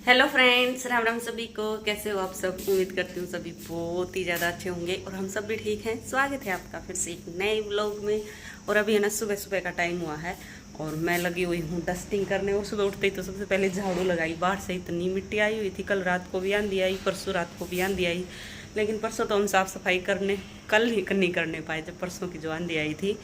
Hello friends, Ram Ram सभी को। कैसे हो आप सब? उम्मीद करती हूँ सभी बहुत ही ज़्यादा अच्छे होंगे और हम सब भी ठीक हैं। स्वागत है आपका फिर से एक नए व्लॉग में। और अभी है ना सुबह सुबह का टाइम हुआ है और मैं लगी हुई हूँ डस्टिंग करने। और सुबह उठते ही तो सबसे पहले झाड़ू लगाई। बाहर से इतनी मिट्टी आई हुई थी, कल रात को भी आंधी आई, परसों रात को भी आंधी आई। लेकिन परसों तो हम साफ़ सफाई करने कल ही नहीं करने पाए जब परसों की जो आंधी आई थी,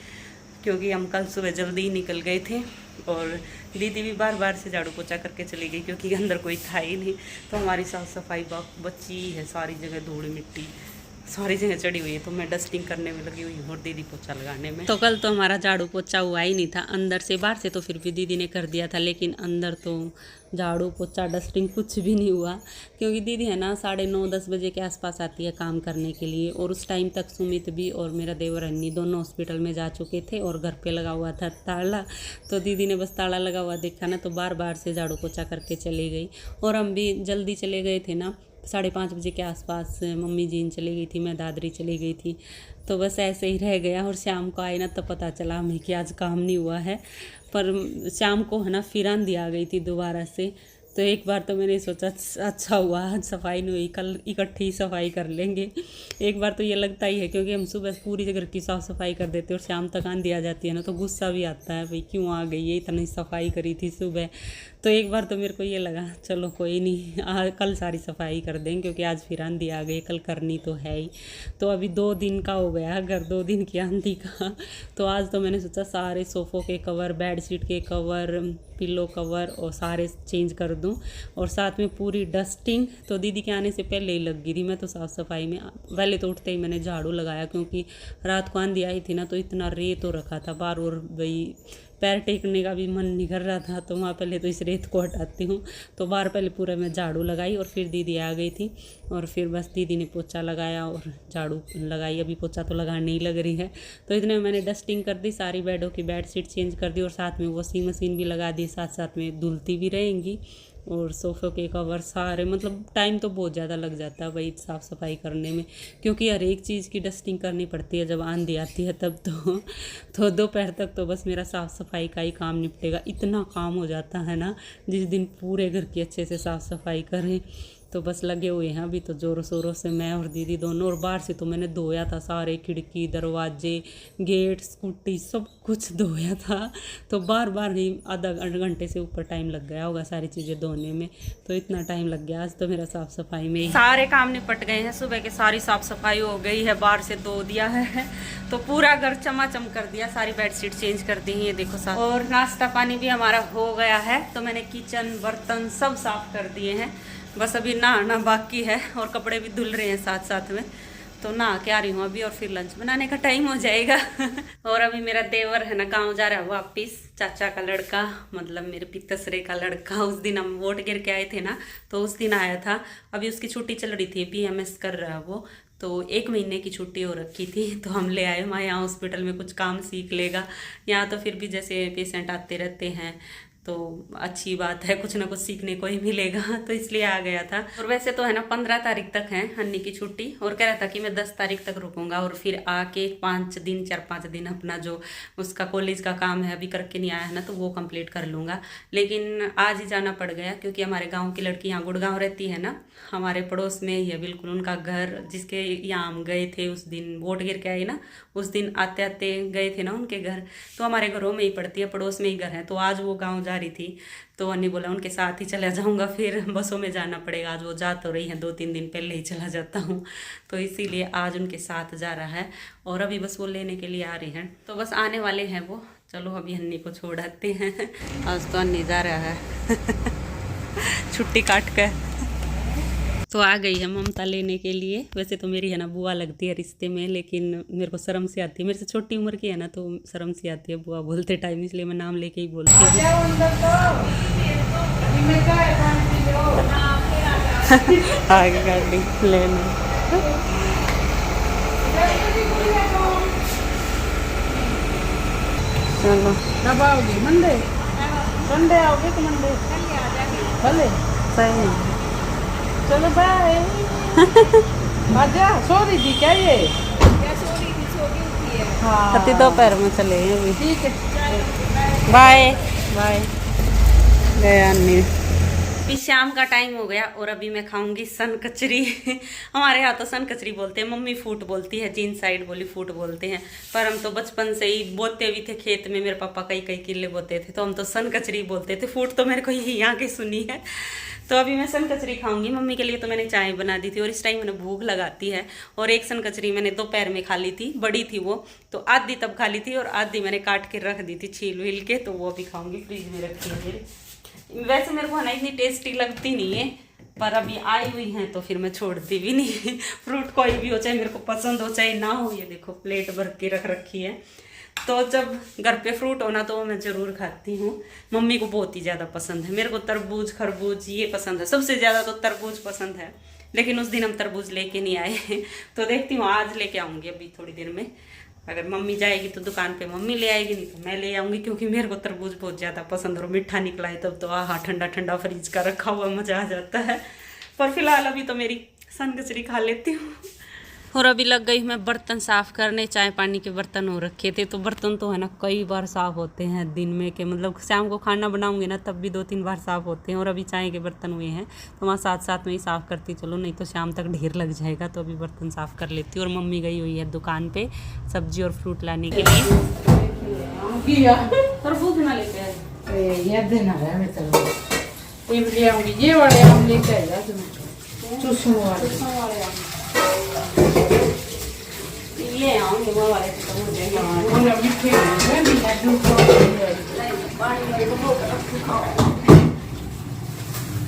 क्योंकि हम कल सुबह जल्दी ही निकल गए थे। और दीदी भी बार बार से झाड़ू पोछा करके चली गई क्योंकि अंदर कोई था ही नहीं। तो हमारी साफ़ सफाई बची है, सारी जगह धूल मिट्टी सारी जगह चढ़ी हुई है। तो मैं डस्टिंग करने में लगी हुई हूँ और दीदी पोछा लगाने में। तो कल तो हमारा झाड़ू पोछा हुआ ही नहीं था अंदर से। बाहर से तो फिर भी दीदी ने कर दिया था, लेकिन अंदर तो झाड़ू पोछा डस्टिंग कुछ भी नहीं हुआ। क्योंकि दीदी है ना 9:30-10 बजे के आसपास आती है काम करने के लिए। और उस टाइम तक सुमित भी और मेरा देवर अन्नी दोनों हॉस्पिटल में जा चुके थे और घर पे लगा हुआ था ताला। तो दीदी ने बस ताला लगा हुआ देखा ना तो बार बार से झाड़ू पोछा करके चली गई। और हम भी जल्दी चले गए थे ना, 5:30 बजे के आसपास मम्मी जीन चली गई थी, मैं दादरी चली गई थी। तो बस ऐसे ही रह गया। और शाम को आए ना तब पता चला हमें कि आज काम नहीं हुआ है। पर शाम को है ना फिर आंधी आ गई थी दोबारा से। तो एक बार तो मैंने सोचा अच्छा हुआ आज सफाई नहीं हुई, कल इकट्ठी सफाई कर लेंगे। एक बार तो ये लगता ही है क्योंकि हम सुबह पूरी घर की साफ़ सफाई कर देते हैं और शाम तक आंधी आ जाती है ना तो गुस्सा भी आता है, भाई क्यों आ गई है, इतनी सफाई करी थी सुबह। तो एक बार तो मेरे को ये लगा चलो कोई नहीं, कल सारी सफाई कर देंगे क्योंकि आज फिर आंधी आ गई, कल करनी तो है ही। तो अभी 2 दिन का हो गया घर, 2 दिन की आंधी का। तो आज तो मैंने सोचा सारे सोफ़ों के कवर, बेडशीट के कवर, पिलो कवर और सारे चेंज कर दूं और साथ में पूरी डस्टिंग। तो दीदी के आने से पहले ही लग गई थी मैं तो साफ़ सफाई में। पहले तो उठते ही मैंने झाड़ू लगाया क्योंकि रात को आंधी आई थी ना तो इतना रेत हो रखा था बाहर और भाई पैर टेकने का भी मन नहीं कर रहा था। तो वहाँ पहले तो इस रेत को हटाती हूँ। तो बाहर पहले पूरा मैं झाड़ू लगाई और फिर दीदी आ गई थी और फिर बस दीदी ने पोछा लगाया और झाड़ू लगाई। अभी पोछा तो लगाने ही लग रही है। तो इतने में मैंने डस्टिंग कर दी, सारी बेडों की बेडशीट चेंज कर दी और साथ में वॉशिंग मशीन भी लगा दी, साथ साथ में धुलती भी रहेंगी। और सोफ़े के कवर सारे, मतलब टाइम तो बहुत ज़्यादा लग जाता है भाई साफ़ सफाई करने में, क्योंकि हर एक चीज़ की डस्टिंग करनी पड़ती है। जब आंधी आती है तब तो दोपहर तक तो बस मेरा साफ़ सफाई का ही काम निपटेगा। इतना काम हो जाता है ना जिस दिन पूरे घर की अच्छे से साफ़ सफाई करें। तो बस लगे हुए हैं अभी तो ज़ोरों शोरों से मैं और दीदी दोनों। और बाहर से तो मैंने धोया था, सारे खिड़की, दरवाजे, गेट, स्कूटी सब कुछ धोया था। तो बार बार ही आधा घंटे से ऊपर टाइम लग गया होगा सारी चीज़ें धोने में। तो इतना टाइम लग गया आज तो मेरा साफ़ सफाई में। सारे काम निपट गए हैं, सुबह के सारी साफ़ सफाई हो गई है, बाहर से धो दिया है तो पूरा घर चमाचम कर दिया, सारी बेडशीट चेंज कर दी है ये देखो साथ। और नाश्ता पानी भी हमारा हो गया है। तो मैंने किचन बर्तन सब साफ़ कर दिए हैं, बस अभी नहाना बाकी है और कपड़े भी धुल रहे हैं साथ साथ में। तो नहा के आ रही हूँ अभी और फिर लंच बनाने का टाइम हो जाएगा। और अभी मेरा देवर है ना गाँव जा रहा है वापिस, चाचा का लड़का, मतलब मेरे पितसरे का लड़का। उस दिन हम वोट गिर के आए थे ना तो उस दिन आया था। अभी उसकी छुट्टी चल रही थी, PMS कर रहा है वो, तो 1 महीने की छुट्टी हो रखी थी। तो हम ले आए, वहाँ यहाँ हॉस्पिटल में कुछ काम सीख लेगा। यहाँ तो फिर भी जैसे पेशेंट आते रहते हैं तो अच्छी बात है, कुछ ना कुछ सीखने को ही मिलेगा। तो इसलिए आ गया था। और वैसे तो है ना 15 तारीख तक है हन्नी की छुट्टी और कह रहा था कि मैं 10 तारीख तक रुकूंगा और फिर आके 4-5 दिन अपना जो उसका कॉलेज का काम है अभी करके नहीं आया है ना तो वो कंप्लीट कर लूँगा। लेकिन आज ही जाना पड़ गया क्योंकि हमारे गाँव की लड़की यहाँ गुड़गांव रहती है ना, हमारे पड़ोस में ही है बिल्कुल उनका घर, जिसके यहाँ हम गए थे उस दिन वोट गिर के आई ना, उस दिन आते आते गए थे ना उनके घर। तो हमारे घरों में ही पड़ती है, पड़ोस में ही घर है। तो आज वो गाँव रही थी तो अन्नी बोला उनके साथ ही चला जाऊंगा, फिर बसों में जाना पड़ेगा। आज वो जा तो रही है, 2-3 दिन पहले ही चला जाता हूँ तो इसीलिए आज उनके साथ जा रहा है। और अभी बस वो लेने के लिए आ रही हैं, तो बस आने वाले हैं वो। चलो अभी अन्नी को छोड़ आते हैं। आज तो अन्नी जा रहा है छुट्टी काट कर। तो आ गई है ममता लेने के लिए। वैसे तो मेरी है ना बुआ लगती है रिश्ते में, लेकिन मेरे को शर्म से आती है, मेरे से छोटी उम्र की है ना तो शर्म से आती है बुआ बोलते टाइम, इसलिए मैं नाम लेके ही बोलती हूँ। आगे गाड़ी लेना। चलो कब आओगी? मंडे संडे आओगे तो मंडे भले सही है। चलो बाय। आजा, सो रही थी क्या ये? क्या सो रही थी? सो रही उठी है। हाँ अति दोपहर में चले हैं अभी। ठीक है, बाय बाय। गया नहीं अभी शाम का टाइम हो गया और अभी मैं खाऊंगी सन कचरी। हमारे यहाँ तो सन कचरी बोलते हैं, मम्मी फूट बोलती है, जीन साइड बोली फूट बोलते हैं, पर हम तो बचपन से ही बोते भी थे खेत में, मेरे पापा कई कई किले बोते थे तो हम तो सन कचरी बोलते थे, फूट तो मेरे को यही यहाँ की सुनी है। तो अभी मैं सन कचरी खाऊंगी। मम्मी के लिए तो मैंने चाय बना दी थी और इस टाइम मैंने भूख लगाती है। और एक सन कचरी मैंने दोपहर में खा ली थी, बड़ी थी वो, तो आधी तब खा ली थी और आधी मैंने काट के रख दी थी छील व्हील के, तो वो अभी खाऊंगी, फ्रिज में रखी है मेरे। वैसे मेरे को है ना इतनी टेस्टी लगती नहीं है, पर अभी आई हुई हैं तो फिर मैं छोड़ती भी नहीं। फ्रूट कोई भी हो, चाहे मेरे को पसंद हो चाहे ना हो, ये देखो प्लेट भर के रख रखी है। तो जब घर पे फ्रूट होना तो मैं ज़रूर खाती हूँ। मम्मी को बहुत ही ज़्यादा पसंद है, मेरे को तरबूज खरबूज ये पसंद है, सबसे ज़्यादा तो तरबूज पसंद है, लेकिन उस दिन हम तरबूज लेके नहीं आए। तो देखती हूँ आज लेके आऊँगी अभी थोड़ी देर में। अगर मम्मी जाएगी तो दुकान पे मम्मी ले आएगी, नहीं तो मैं ले आऊँगी, क्योंकि मेरे को तरबूज बहुत ज़्यादा पसंद है। और मीठा निकला है तब तो आहा ठंडा ठंडा फ्रिज का रखा हुआ मज़ा आ जाता है। पर फिलहाल अभी तो मेरी सन कचरी खा लेती हूँ। और अभी लग गई मैं बर्तन साफ करने, चाय पानी के बर्तन हो रखे थे, तो बर्तन तो है ना कई बार साफ होते हैं दिन में के, मतलब शाम को खाना बनाऊंगी ना तब भी 2-3 बार साफ होते हैं। और अभी चाय के बर्तन हुए हैं तो वहाँ साथ साथ में ही साफ करती चलो, नहीं तो शाम तक ढेर लग जाएगा। तो अभी बर्तन साफ कर लेती हूँ। और मम्मी गई हुई है दुकान पे सब्जी और फ्रूट लाने के लिए। तरबूज ना लेते हैं, ये वाले आम लेके आएगा चूसने वाले ये आऊंगे वो वाले खत्म हो जाएंगे।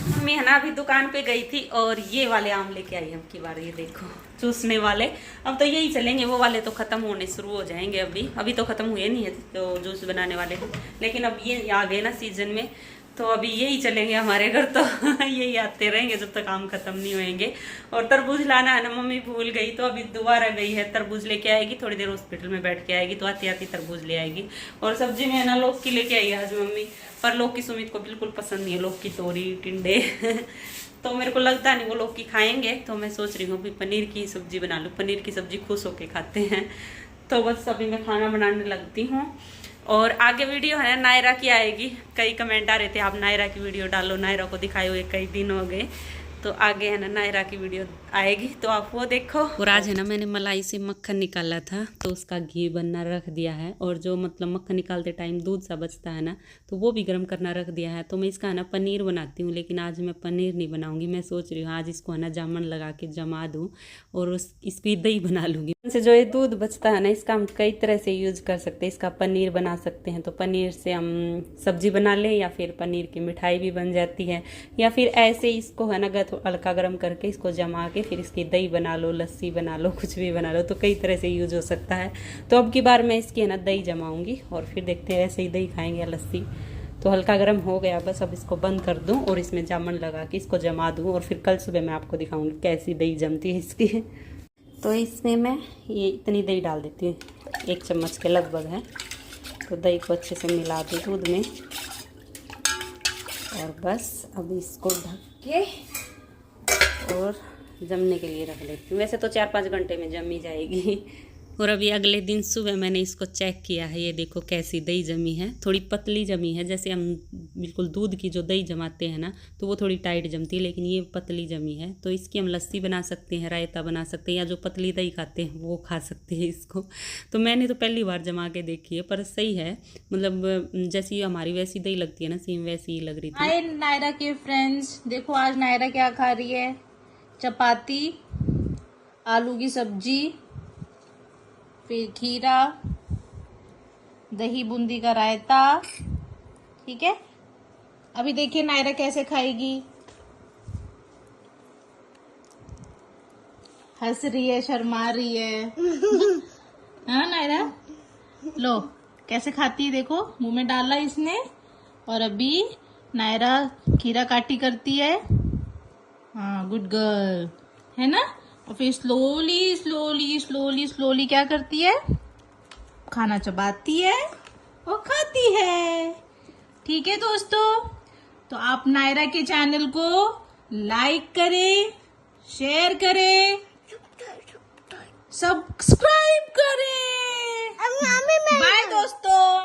मम्मी है ना अभी दुकान पे गई थी और ये वाले आम लेके आई अब की बार, ये देखो चूसने वाले। अब तो यही चलेंगे, वो वाले तो खत्म होने शुरू हो जाएंगे। अभी तो खत्म हुए नहीं है तो जूस बनाने वाले हैं, लेकिन अब ये आ गए ना सीजन में, तो अभी यही चलेंगे हमारे घर। तो यही आते रहेंगे जब तक आम खत्म नहीं होएंगे। और तरबूज लाना है ना, मम्मी भूल गई तो अभी दोबारा गई है, तरबूज लेके आएगी, थोड़ी देर हॉस्पिटल में बैठ के आएगी, तो आती आती तरबूज ले आएगी। और सब्जी में है ना लौकी लेके आई आज मम्मी, पर लौकी सुमित को बिल्कुल पसंद नहीं है, लौकी तोरी टिंडे। तो मेरे को लगता नहीं वो लौकी खाएंगे, तो मैं सोच रही हूँ कि पनीर की सब्जी बना लूँ, पनीर की सब्जी खुश होके खाते हैं। तो बस अभी मैं खाना बनाने लगती हूँ। और आगे वीडियो है नायरा की आएगी, कई कमेंट आ रहे थे आप नायरा की वीडियो डालो, नायरा को दिखाए हुए कई दिन हो गए, तो आगे है ना नायरा की वीडियो आएगी, तो आप वो देखो। और आज है ना मैंने मलाई से मक्खन निकाला था, तो उसका घी बनना रख दिया है। और जो मतलब मक्खन निकालते टाइम दूध सा बचता है ना, तो वो भी गर्म करना रख दिया है। तो मैं इसका है ना पनीर बनाती हूँ, लेकिन आज मैं पनीर नहीं बनाऊंगी। मैं सोच रही हूँ आज इसको है ना जामुन लगा के जमा दूँ और इसकी दही बना लूँगी। से जो ये दूध बचता है ना, इसका हम कई तरह से यूज कर सकते हैं। इसका पनीर बना सकते हैं, तो पनीर से हम सब्जी बना लें, या फिर पनीर की मिठाई भी बन जाती है, या फिर ऐसे इसको है ना हल्का गर्म करके इसको जमा के फिर इसकी दही बना लो, लस्सी बना लो, कुछ भी बना लो, तो कई तरह से यूज हो सकता है। तो अब की बार मैं इसकी है ना दही जमाऊंगी और फिर देखते हैं ऐसे ही दही खाएंगे या लस्सी। तो हल्का गर्म हो गया, बस अब इसको बंद कर दूं और इसमें जामुन लगा के इसको जमा दूं, और फिर कल सुबह मैं आपको दिखाऊंगी कैसी दही जमती है इसकी। तो इसमें मैं ये इतनी दही डाल देती हूँ, 1 चम्मच के लगभग है। तो दही को अच्छे से मिला दूँ दूध में, और बस अब इसको ढक के और जमने के लिए रख लेती हूँ। वैसे तो 4-5 घंटे में जम ही जाएगी। और अभी अगले दिन सुबह मैंने इसको चेक किया है, ये देखो कैसी दही जमी है, थोड़ी पतली जमी है। जैसे हम बिल्कुल दूध की जो दही जमाते हैं ना, तो वो थोड़ी टाइट जमती है, लेकिन ये पतली जमी है। तो इसकी हम लस्सी बना सकते हैं, रायता बना सकते हैं, या जो पतली दही खाते हैं वो खा सकते हैं इसको। तो मैंने तो पहली बार जमा के देखी है, पर सही है, मतलब जैसी हमारी वैसी दही लगती है ना, सेम वैसी ही लग रही थी। हाय नायरा के फ्रेंड्स, देखो आज नायरा क्या खा रही है, चपाती, आलू की सब्जी, फिर खीरा, दही बूंदी का रायता। ठीक है, अभी देखिए नायरा कैसे खाएगी। हंस रही है, शर्मा रही है। हाँ नायरा, लो कैसे खाती है, देखो मुंह में डाला इसने। और अभी नायरा खीरा काटी करती है। हाँ गुड गर्ल है ना। और फिर स्लोली स्लोली स्लोली स्लोली क्या करती है, खाना चबाती है और खाती है। ठीक है दोस्तों, तो आप नायरा के चैनल को लाइक करें, शेयर करें, सब्सक्राइब करें। बाय दोस्तों।